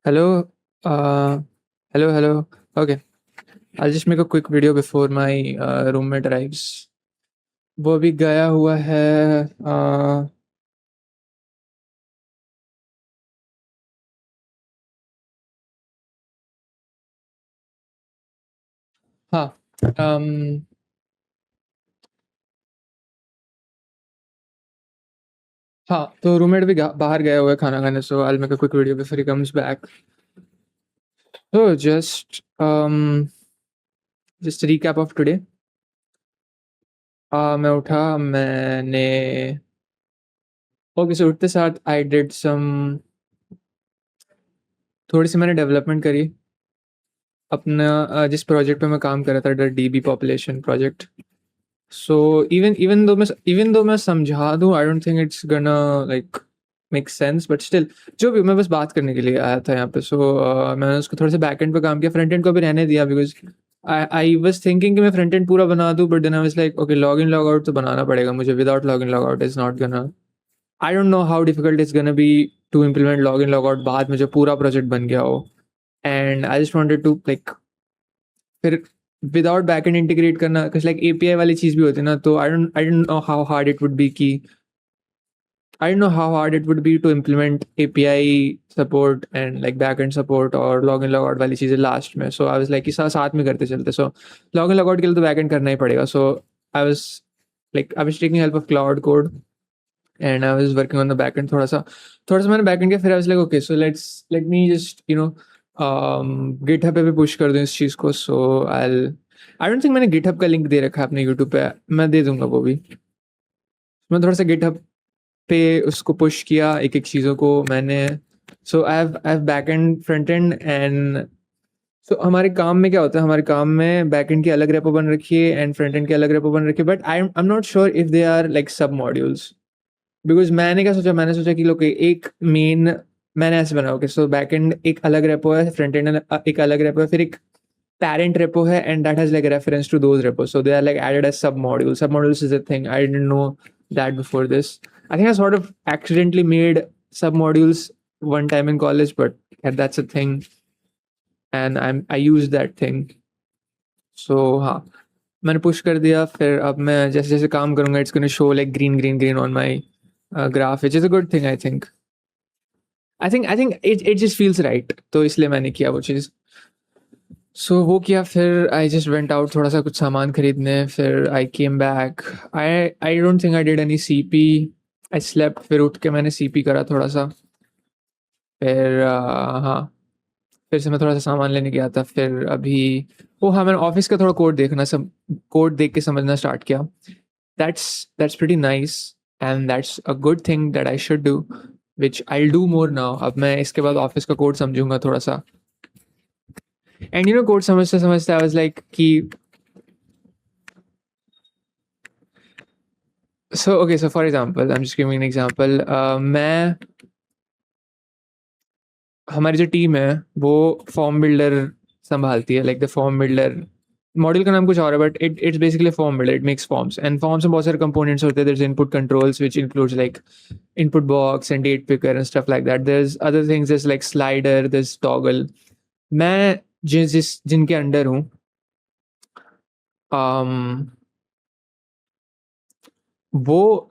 Hello, hello, hello. Okay, I'll just make a quick video before my roommate arrives. वो अभी गया हुआ है। हाँ। um, हाँ, तो रूममेट भी बाहर गया हुआ है खाना खाने, so I'll make a quick video before he comes back. So just a recap of today. मैं उठा, मैंने ओके, सो उठते साथ आई डिड सम थोड़ी सी मैंने डेवलपमेंट करी अपना जिस प्रोजेक्ट पे मैं काम कर रहा था, the dB population project. So even though मैं समझा दूँ, आई डोंट थिंक इट्स गना like make sense, but still जो भी, मैं बस बात करने के लिए आया था यहाँ पे। मैंने उसको थोड़ा सा बैक एंड पे काम किया, फ्रंट एंड को भी रहने दिया, बिकॉज आई वाज थिंकिंग कि मैं फ्रंट एंड पूरा बना दूँ, but then I was like okay, log in log out तो बनाना पड़ेगा मुझे। Without log in log out is not gonna, I don't know how difficult it's gonna be to implement log in log out बाद में जब पूरा project बन गया हो। And I just wanted to like फिर विदाउट बैकएंड इंटीग्रेट करना, कुछ लाइक एपीआई वाली चीज़ भी होती है ना, तो आई don't know how hard it would be कि I don't know how hard it would be to implement API support and like backend support और login logout वाली चीज़ें लास्ट में। So I was like कि साथ में करते चलते। So login logout के लिए तो backend करना ही पड़ेगा। So I was taking help of Cloud Code and I was working on the backend थोड़ा सा मैंने backend किया। फिर I was like okay, so let me just GitHub पे भी push कर दूँ इस चीज़ को। So I don't think मैंने GitHub का लिंक दे रखा है अपने YouTube पे, मैं दे दूंगा वो भी। मैं थोड़ा सा GitHub पे उसको पुश किया, एक-एक चीज़ों को मैंने। So I have backend, front end and so हमारे काम में क्या होता है, हमारे काम में बैकएंड की अलग रेपो बन रखी है एंड फ्रंट एंड की अलग रेपो बन रखी है, but I am not sure if they are like सब मॉड्यूल्स। बिकॉज़ मैंने सोचा कि लोग एक मेन मैंने ऐसे बनाया, ओके, सो बैकएंड एक अलग रेपो है, फ्रंट एंड एक अलग रेपो है, फिर एक पैरेंट repo है and that has like a reference to those repos. So they are like added as sub modules. Sub modules is a thing. I didn't know that before this. I think I sort of accidentally made sub modules one time in college, but yeah, that's a thing. And I used that thing. So हाँ, मैंने push कर दिया। फिर अब मैं जैसे जैसे काम करूँगा, it's gonna show like green on my graph, which is a good thing, I think. I think it just feels right. तो इसलिए मैंने किया वो चीज़। सो वो किया, फिर आई जस्ट वेंट आउट थोड़ा सा कुछ सामान खरीदने, फिर I came back. I don't think I did any CP. I slept, फिर उठ के मैंने सीपी करा थोड़ा सा। फिर हाँ, फिर से मैं थोड़ा सा सामान लेने गया था। फिर अभी ओ हाँ, मैंने ऑफिस का थोड़ा कोड देख के समझना स्टार्ट किया। That's pretty nice and that's a good thing that I should do, which I will do more now. अब मैं इसके बाद ऑफिस का कोड समझूंगा थोड़ा सा। एंड कोड समझते समझते आई वाज लाइक कि so for example, I'm just giving an example. मैं हमारी जो टीम है वो फॉर्म बिल्डर संभालती है, like the form builder module का नाम कुछ और है, but it's basically form builder. It makes forms and forms में बहुत सारे कंपोनेंट्स होते हैं। There is input controls which includes like input box and date picker and stuff like that. There is other things just like slider, there is toggle. मैं जिनके under हूँ, um, वो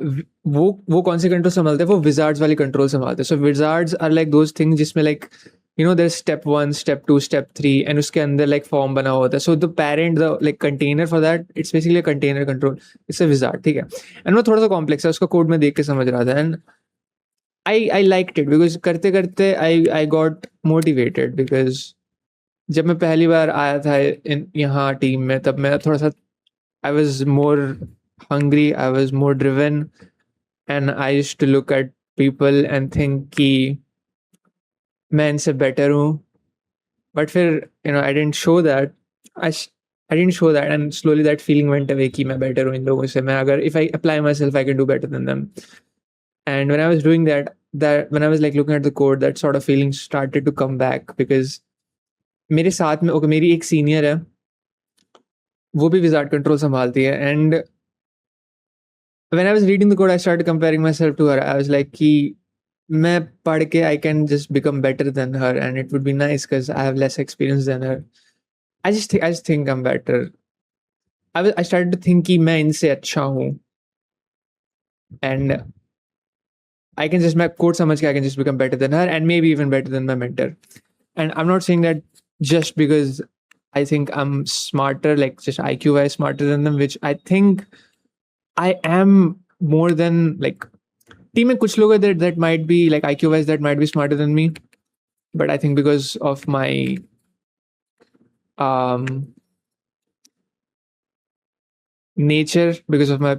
वो कौन से कंट्रोल संभालते हैं? वो विजार्ड्स वाले कंट्रोल संभालते हैं। So wizards are like those things जिसमें like there step 1, step 2, step 3 and उसके अंदर लाइक फॉर्म बना हुआ होता है। So the parent, the like container for that, it's basically container control. It's a wizard, ठीक है। एंड वो थोड़ा सा कॉम्प्लेक्स है, उसका कोड में देख के समझ रहा था। And I liked it because करते करते आई गॉट मोटिवेटेड। बिकॉज जब मैं पहली बार आया था यहाँ टीम में, तब मैं थोड़ा सा I was more hungry, I was more driven, and I used to look at people and think कि मैं इनसे better हूँ। But फिर I didn't show that. I sh- I didn't show that, and slowly that feeling went away कि मैं better हूँ इन लोगों से। मैं अगर if I apply myself, I can do better than them. And when I was doing that when I was like looking at the code, that sort of feeling started to come back because मेरे साथ में okay, मेरी एक senior है, वो भी wizard control संभालती है। And when I was reading the code, I started comparing myself to her. I was like कि मैं पढ़ के I can just become better than her and it would be nice because I have less experience than her. I just think I'm better. I started to think कि मैं इनसे अच्छा हूँ and I can just मैं code समझ के I can just become better than her and maybe even better than my mentor. And I'm not saying that just because I think I'm smarter, like just IQ wise smarter than them, which I think I am more than like team में कुछ लोग हैं that might be like IQ wise that might be smarter than me, but I think because of my um nature, because of my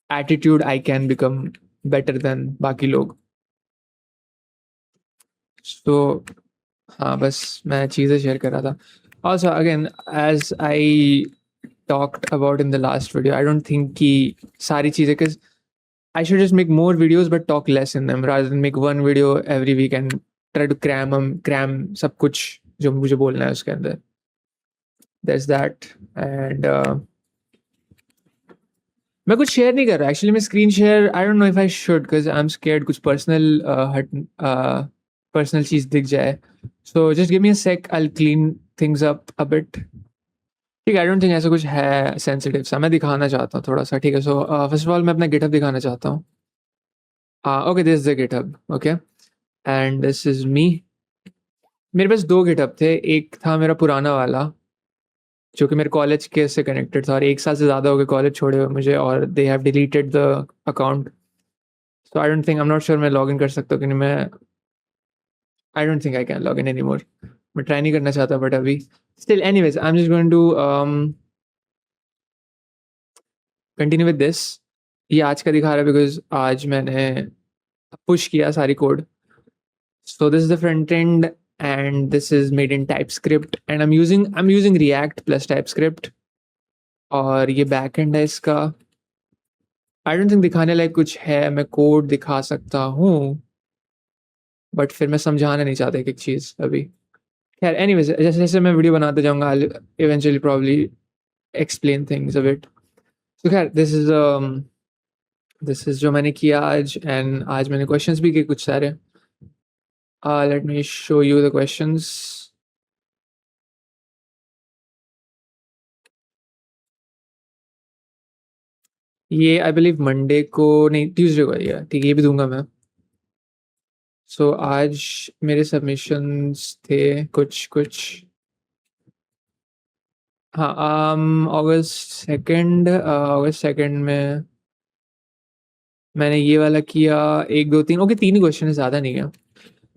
attitude, I can become better than बाकी लोग. So हाँ बस मैं चीज़ें शेयर कर रहा था. Also again, as I talked about in the last video, I don't think कि सारी चीज़ें, because I should just make more videos but talk less in them rather than make one video every week and try to cram सब कुछ जो मुझे बोलना है उसके अंदर. There's that. And मैं कुछ शेयर नहीं कर रहा एक्चुअली. मैं screen share I don't know if I should because I am scared कुछ पर्सनल चीज़ दिख जाए. So just give me a sec, I will clean things up a bit. ठीक है, आई डोंट थिंक ऐसा कुछ है सेंसिटिव सा. मैं दिखाना चाहता हूँ थोड़ा सा. ठीक है, सो फर्स्ट ऑफ ऑल मैं अपना गिटहब दिखाना चाहता हूँ. Okay, this is the GitHub. Okay, and this is me. मेरे पास दो गिटहब थे. एक था मेरा पुराना वाला जो कि मेरे कॉलेज के से कनेक्टेड था, और एक साल से ज़्यादा हो गए कॉलेज छोड़े हुए मुझे, और they have deleted the account. So I don't think, I am not sure मैं लॉग इन कर सकता हूँ कि नहीं. मैं I don't think I can log in any more. मैं ट्राई नहीं करना चाहता बट अभी still anyways I am just going to continue with this. ये आज का दिखा रहा है बिकॉज आज मैंने पुश किया सारी code. So this is the front end and this is made in TypeScript and I'm using React plus TypeScript. और ये बैक एंड है इसका. आई डोंट थिंक दिखाने लायक कुछ है. मैं कोड दिखा सकता हूँ बट फिर मैं समझाना नहीं चाहता एक चीज़ अभी. खैर एनीवेज, जैसे जैसे मैं वीडियो बनाते जाऊँगा आई eventually probably explain things a bit. तो खैर दिस इज जो मैंने किया आज. एंड आज मैंने क्वेश्चंस भी किए कुछ सारे. Let me show you the questions. ये आई बिलीव मंडे को नहीं, ट्यूसडे को दिया. ठीक है, ये भी दूंगा मैं. सो आज मेरे सबमिशंस थे कुछ कुछ. हाँ, अगस्त 2 में मैंने ये वाला किया. 1 2 3, ओके 3 ही क्वेश्चन है, ज़्यादा नहीं है.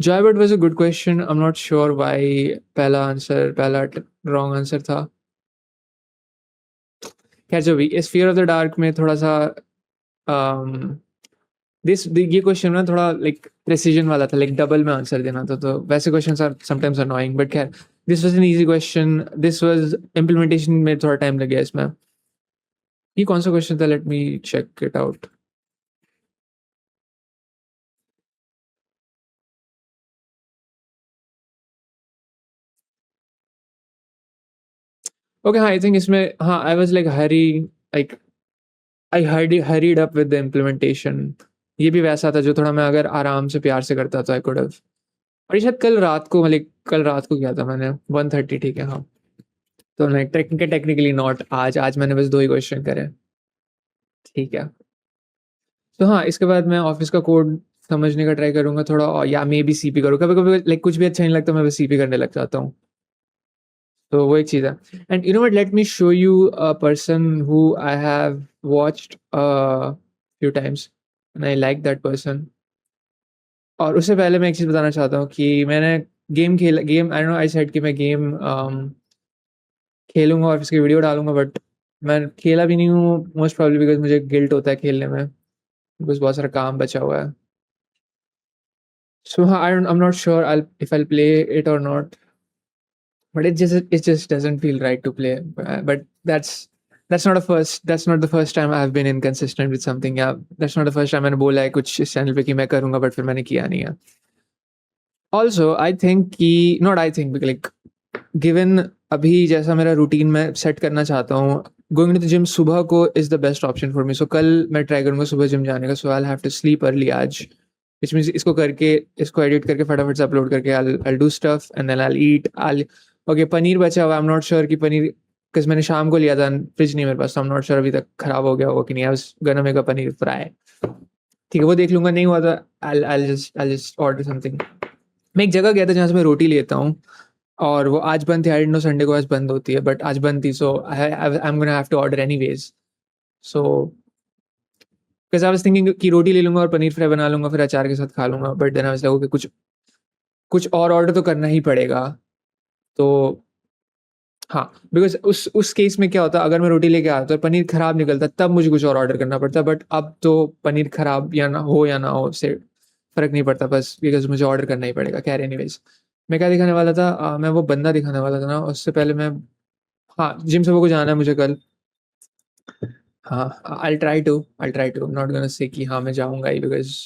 Joybert was a good question. I am not sure why पहला रॉन्ग आंसर था. खैर जो भी, इस फियर ऑफ द डार्क में थोड़ा सा ये क्वेश्चन ना थोड़ा लाइक प्रेसिजन वाला था, लाइक डबल में आंसर देना था. तो वैसे questions are sometimes annoying but खैर this was an easy question. This was implementation में थोड़ा टाइम लग गया इसमें. ये कौन सा क्वेश्चन था? Let me check it out. Okay हाँ, आई थिंक इसमें हाँ I was like I hurried up with the implementation. ये भी वैसा था जो थोड़ा मैं अगर आराम से प्यार से करता तो आई कुड हैव. और ये शायद कल रात को किया था मैंने 1:30. ठीक है हाँ. तो मैं टेक्निकली नॉट आज मैंने बस 2 ही क्वेश्चन करे. ठीक है. तो हाँ, इसके बाद मैं ऑफिस का कोड समझने का ट्राई करूँगा थोड़ा, और या मे बी सीपी करूँ. कभी-कभी लाइक कुछ भी अच्छा नहीं लगता, मैं बस सीपी करने लग जाता हूँ. तो वो एक चीज़ है. And you know what, let me show you a person who I have watched few times and I like that person. और उससे पहले मैं एक चीज़ बताना चाहता हूँ कि मैंने game I don't no, I said कि मैं गेम खेलूँगा और इसकी वीडियो डालूँगा बट मैं खेला भी नहीं हूँ, मोस्ट प्रोबेबली बिकॉज़ मुझे गिल्ट होता है खेलने में, बिकॉज़ बहुत सारा काम बचा हुआ है. So I'm not sure if I'll play it or not, but it just doesn't feel right to play. But that's not the first time I've been inconsistent with something. Yeah, that's not the first time मैंने बोला है कुछ इस channel पे कि मैं करूँगा but फिर मैंने किया नहीं है. Also I think कि not I think like given अभी जैसा मेरा रूटीन मैं सेट करना चाहता हूँ, गोइंग टू द जिम सुबह को is the best option for me. So कल मैं ट्राई करूँगा सुबह जिम जाने का. So I have to sleep early आज, which means इसको करके, इसको एडिट करके फटाफट से अपलोड करके I'll do stuff and then I'll eat. Okay, paneer बचा हुआ, आई एम नॉट श्योर कि पनीर, बिकॉज मैंने शाम को लिया था, फ्रिज नहीं मेरे पास, तो आई एम नॉट श्योर अभी तक खराब हो गया होगा कि नहीं। I was gonna make a paneer fry, ठीक है, वो देख लूंगा। नहीं हुआ तो I'll just order something. मैं एक जगह गया था जहाँ से मैं रोटी लेता हूँ, और वो आज बंद थी। आई डिडंट नो संडे को आज बंद होती है, बट आज बंद थी, so I am gonna have to order anyways. So because I was thinking कि रोटी ले लूंगा और पनीर फ्राई बना लूंगा, फिर अचार के साथ खा लूंगा, but then I was like कुछ कुछ और ऑर्डर तो करना ही पड़ेगा। तो हाँ, बिकॉज उस केस में क्या होता, अगर मैं रोटी लेके आता और पनीर खराब निकलता, तब मुझे कुछ और ऑर्डर करना पड़ता। बट अब तो पनीर खराब या ना हो, उससे फर्क नहीं पड़ता, बस बिकॉज मुझे ऑर्डर करना ही पड़ेगा। खैर एनीवेज, मैं क्या दिखाने वाला था, मैं वो बंदा दिखाने वाला था ना, उससे पहले मैं, हाँ, जिम सबको को जाना है मुझे कल। हाँ, I try to not gonna say कि हाँ मैं जाऊंगा ही, because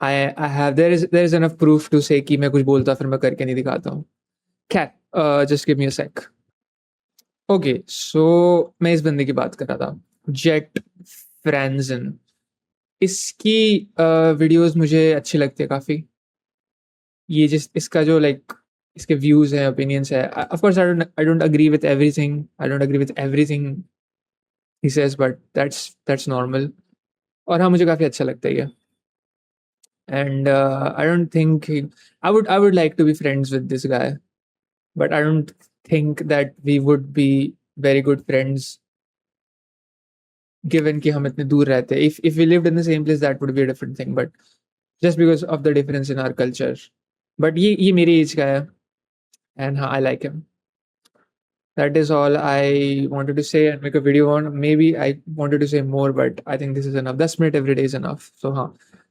I have there is enough proof to say कि मैं कुछ बोलता फिर मैं करके नहीं दिखाता हूँ। खैर, just give me a sec. Okay, सो मैं इस बंदे की बात कर रहा था, जेट फ्रैंजन। इसकी वीडियोस मुझे अच्छी लगती है काफ़ी। ये जिस इसका जो लाइक इसके व्यूज़ हैं, ओपिनियंस है, of course I don't agree with everything, he says, but that's normal. और हाँ, मुझे काफ़ी अच्छा लगता है ये। And I don't think I would like to be friends with this guy, but I don't think that we would be very good friends given कि हम इतने दूर रहते हैं. If we lived in the same place, that would be a different thing, but just because of the difference in our culture. But ये मेरी as का है, and हाँ, I like him. That is all I wanted to say and make a video on. Maybe I wanted to say more, but I think this is enough. 10 minute every day is enough. So हाँ,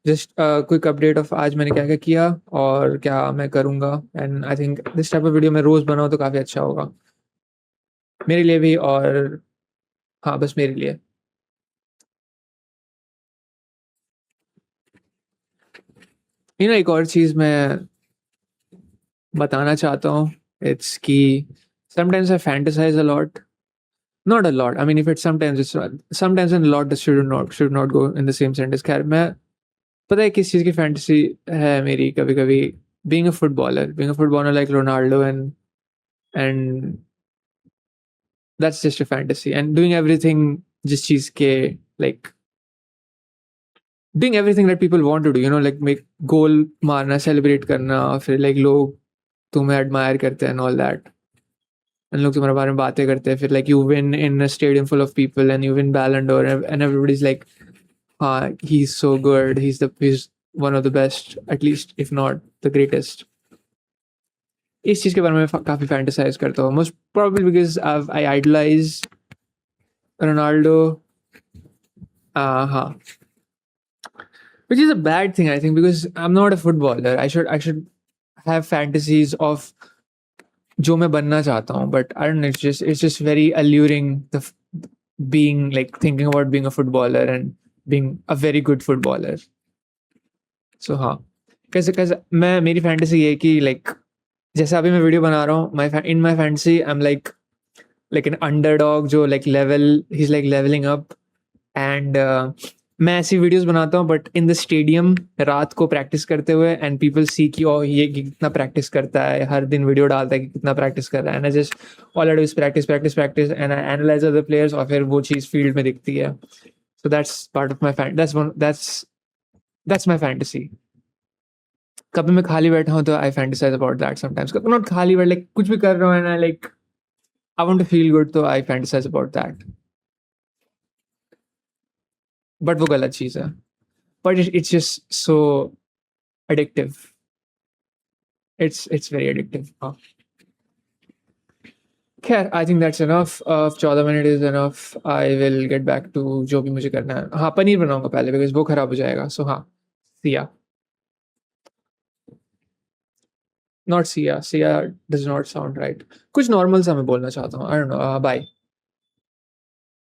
just a quick update of आज मैंने क्या क्या किया और क्या मैं करूँगा. And I think this type of video मैं रोज़ बनाऊँ तो काफ़ी अच्छा होगा मेरे लिए भी, और हाँ, बस मेरे लिए। एक और चीज़ मैं बताना चाहता हूँ, इट्स कि sometimes I fantasise a lot, not a lot, I mean if it's sometimes and lot should not go in the same sentence. खैर, मैं, पता है किस चीज़ की फैंटेसी है मेरी कभी कभी, being a footballer like Ronaldo, and that's just a fantasy, and doing everything, जिस चीज़ के like doing everything that people want to do, like make goal मारना, सेलिब्रेट करना, फिर लाइक लोग तुम्हें एडमायर करते हैं एंड ऑल दैट, एंड लोग तुम्हारे बारे में बातें करते हैं, फिर like you win in a stadium full of people and you win Ballon d'Or and everybody is like, हाँ, he is so good, he is one of the best, at least if not the greatest. इस चीज़ के बारे में काफ़ी fantasise करता हूँ, most probably because I idolise Ronaldo. हाँ, which is a bad thing, I think, because I'm not a footballer. I should have fantasies of जो मैं बनना चाहता हूँ, but I don't know, it's just very alluring, being like thinking about being a footballer and being a very good footballer. So हाँ, कैसे मैं, मेरी fantasy ये है कि like जैसे अभी मैं वीडियो बना रहा हूँ, in my fantasy I'm like an underdog जो he's like leveling up, and मैं ऐसी वीडियोस बनाता हूँ बट इन द स्टेडियम रात को प्रैक्टिस करते हुए, एंड पीपल सी कि ओ ये कितना प्रैक्टिस करता है, हर दिन वीडियो डालता है कि कितना प्रैक्टिस कर रहा है, and I just all I do is practice and I analyse other players, और फिर वो चीज़ फील्ड में दिखती है। So that's part of my that's my fantasy. कभी मैं खाली बैठा हूँ तो I fantasise about that sometimes, कभी नॉट खाली बैठ, लाइक कुछ भी कर रहा हूँ and I want to feel good, तो I fantasise about that, but वो गलत चीज़ है, but it's just so addictive. It's very addictive. हाँ, खैर, I think that's enough, 14 minute is enough. I will get back to जो भी मुझे करना है। हाँ, पनीर बनाऊंगा पहले, बिकॉज वो खराब हो जाएगा। सो हाँ, Siya, not Siya, Siya does not sound right. कुछ नॉर्मल सा मैं बोलना चाहता हूँ, आई डोंट नो, बाय।